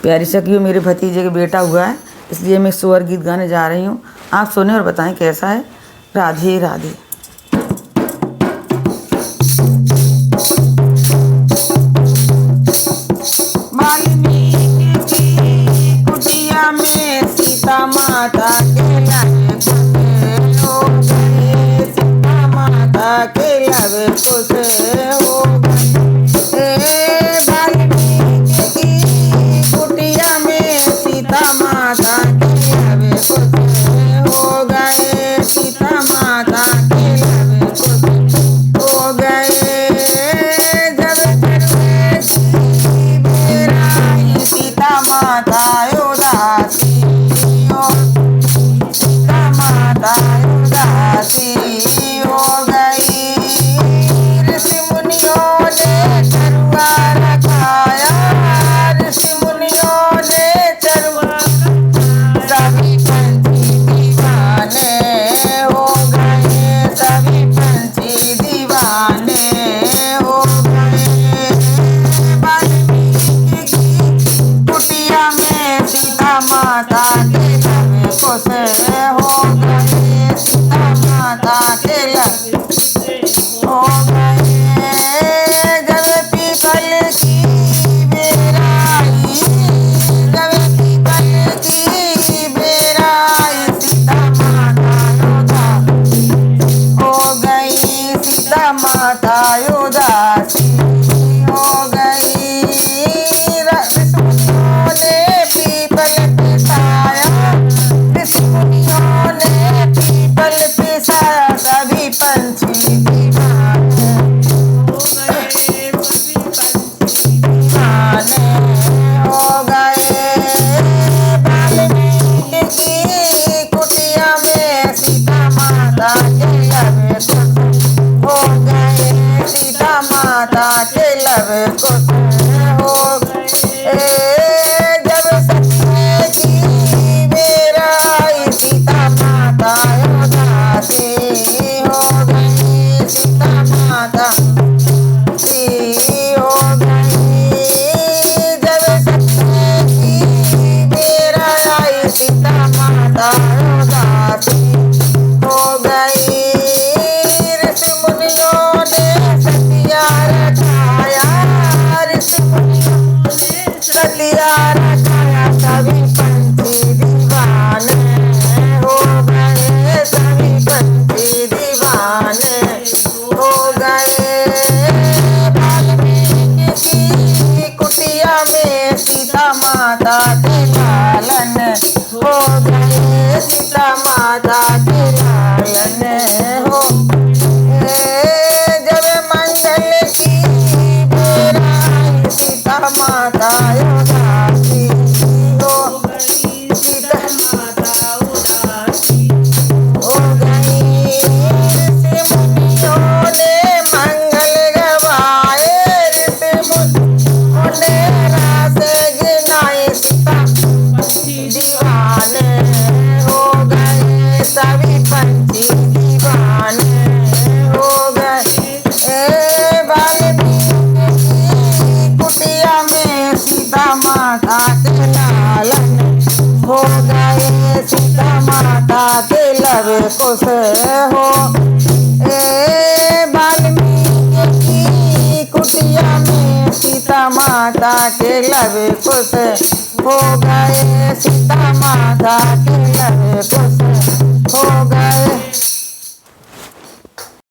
प्यारी सखियों, मेरे भतीजे के बेटा हुआ है, इसलिए मैं स्वर गीत गाने जा रही हूँ। आप सुने और बताएं कैसा है। राधे राधे। कुटिया में सीता माता के लवे खुश हो गए, सीता माता के लवे खुश हो गए। वाल्मीकि की कुटिया में सीता माता के लवे खुश हो गए, सीता माता के लवे खुश हो गए। जब सीता माता उदासी हो, सीता माता उदासी हो गई। ऋषि मुनियों ने चरवा रखाया, ऋषि मुनियों ने चरवा, सभी पंछी दीवाने हो गए, सभी पंछी दीवाने हो गए। वाल्मीकि की कुटिया में सीता माता के लवे खुश हो गए, सीता माता के लवे हो गए। जब पीपल की बेराई, जब पीपल की बेराई, सीता माता उदासी हो गई, सीता माता उदासी हो गई। ऋषिमुनियों ने पीपल पिसाया, ऋषिमुनियों ने पीपल पिसाया, सभी पंछी दीवाने हो गए, दीवाने हो गए। वाल्मीकि की कुटिया में सीता माता के लवे खुश हो गए, सीता माता के लवे खुश हो गए। जब सपने की बेराई, सीता माता उदासी हो गई, सीता माता उदासी हो गई। जब सपने की बेराई, सीता माता उदासी हो गई। ऋषि मुनियों ने सतिया रचाया, ऋषि मुनियों ने सतिया रचाया, सभी पंछी दीवाने हो गए, सभी पंछी दीवाने हो गए। वाल्मीकि की कुटिया में सीता माता के लालन हो गए, सीता माता के लालन हो गए। जब मंगल की बेराई, सीता माता उदासी हो गई, सीता माता उदासी हो गई। ऋषि मुनियों ने मंगल गवाए, ऋषि मुनियों ने रास गिनाई, सीता पंछी दीवाने हो गए, सभी पंछी दीवाने हो गए। वाल्मीकि की कुटिया में सीता माता के लालन हो गए, सीता माता के लवे खुश हो। वाल्मीकि की कुटिया में सीता माता के लवे खुश हो गए, सीता माता